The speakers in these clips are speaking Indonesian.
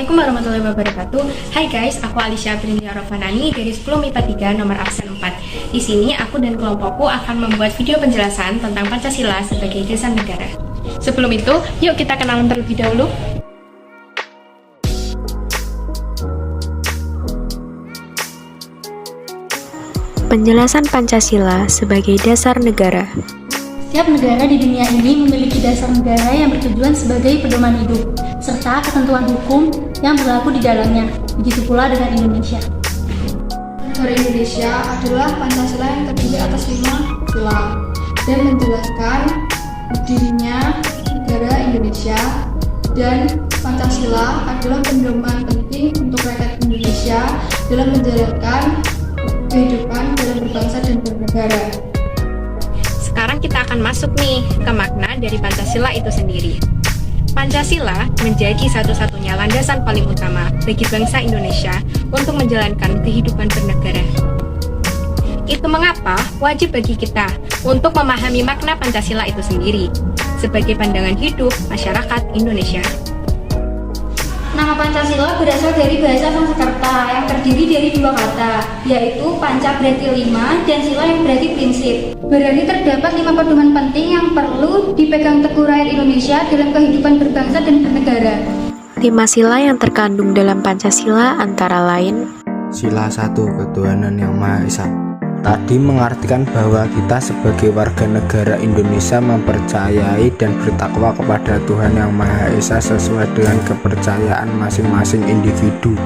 Assalamualaikum warahmatullahi wabarakatuh. Hai guys, aku Alicia Prindia Rovanani dari 10 MIPA 3 nomor absen 4. Di sini aku dan kelompokku akan membuat video penjelasan tentang Pancasila sebagai dasar negara. Sebelum itu, yuk kita kenalan terlebih dahulu. Penjelasan Pancasila sebagai dasar negara. Setiap negara di dunia ini memiliki dasar negara yang bertujuan sebagai pedoman hidup, serta ketentuan hukum yang berlaku di dalamnya. Begitu pula dengan Indonesia. Negara Indonesia adalah Pancasila yang terdiri atas 5 sila dan menjelaskan berdirinya negara Indonesia, dan Pancasila adalah pedoman penting untuk rakyat Indonesia dalam menjalankan kehidupan dalam berbangsa dan bernegara. Sekarang kita akan masuk nih ke makna dari Pancasila itu sendiri. Pancasila menjadi satu-satunya landasan paling utama bagi bangsa Indonesia untuk menjalankan kehidupan bernegara. Itu mengapa wajib bagi kita untuk memahami makna Pancasila itu sendiri sebagai pandangan hidup masyarakat Indonesia. Nama Pancasila berasal dari bahasa Sanskerta yang terdiri dari 2 kata, yaitu Panca berarti 5 dan Sila yang berarti prinsip. Berarti terdapat 5 pedoman penting yang perlu dipegang teguh rakyat Indonesia dalam kehidupan berbangsa dan bernegara. 5 sila yang terkandung dalam Pancasila antara lain: Sila 1, ketuhanan yang Maha Esa. Tadi mengartikan bahwa kita sebagai warga negara Indonesia mempercayai dan bertakwa kepada Tuhan Yang Maha Esa sesuai dengan kepercayaan masing-masing individu.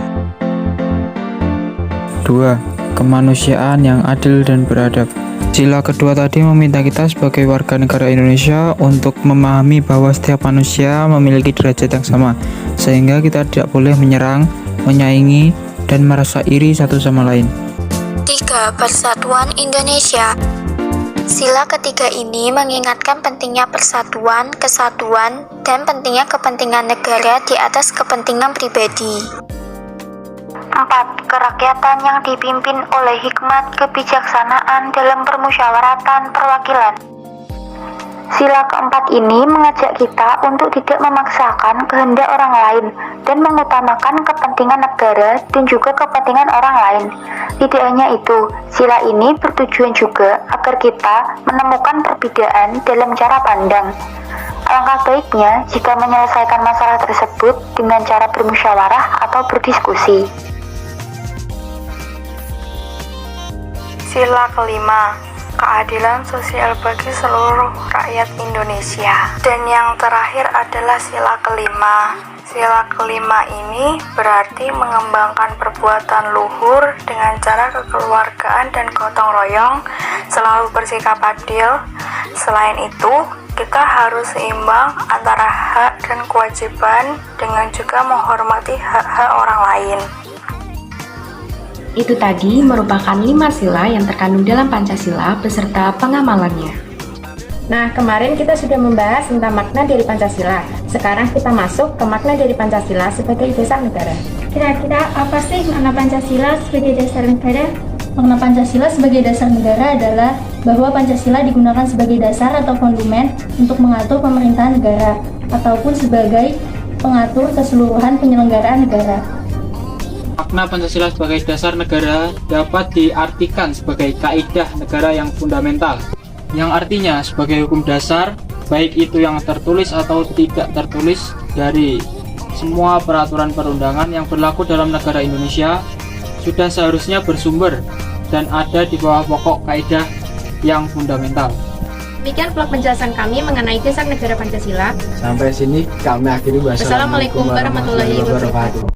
2. Kemanusiaan yang adil dan beradab. Sila kedua tadi meminta kita sebagai warga negara Indonesia untuk memahami bahwa setiap manusia memiliki derajat yang sama, sehingga kita tidak boleh menyerang, menyaingi, dan merasa iri satu sama lain. 3. Persatuan Indonesia. Sila ketiga ini mengingatkan pentingnya persatuan, kesatuan, dan pentingnya kepentingan negara di atas kepentingan pribadi. 4. Kerakyatan yang dipimpin oleh hikmat kebijaksanaan dalam permusyawaratan perwakilan. Sila keempat ini mengajak kita untuk tidak memaksakan kehendak orang lain dan mengutamakan kepentingan negara dan juga kepentingan orang lain. Tidak hanya itu, sila ini bertujuan juga agar kita menemukan perbedaan dalam cara pandang. Alangkah baiknya jika menyelesaikan masalah tersebut dengan cara bermusyawarah atau berdiskusi. Sila kelima, keadilan sosial bagi seluruh rakyat Indonesia. Dan yang terakhir adalah sila kelima. Sila kelima ini berarti mengembangkan perbuatan luhur dengan cara kekeluargaan dan gotong royong, selalu bersikap adil. Selain itu, kita harus seimbang antara hak dan kewajiban dengan juga menghormati hak-hak orang lain. Itu tadi merupakan 5 sila yang terkandung dalam Pancasila beserta pengamalannya. Nah, kemarin kita sudah membahas tentang makna dari Pancasila. Sekarang kita masuk ke makna dari Pancasila sebagai dasar negara. Kira-kira apa sih makna Pancasila sebagai dasar negara? Makna Pancasila sebagai dasar negara adalah bahwa Pancasila digunakan sebagai dasar atau fondamen untuk mengatur pemerintahan negara ataupun sebagai pengatur keseluruhan penyelenggaraan negara. Makna Pancasila sebagai dasar negara dapat diartikan sebagai kaidah negara yang fundamental, yang artinya sebagai hukum dasar, baik itu yang tertulis atau tidak tertulis, dari semua peraturan perundangan yang berlaku dalam negara Indonesia sudah seharusnya bersumber dan ada di bawah pokok kaidah yang fundamental. Demikian vlog penjelasan kami mengenai dasar negara Pancasila. Sampai sini kami akhiri. Wassalamualaikum warahmatullahi wabarakatuh.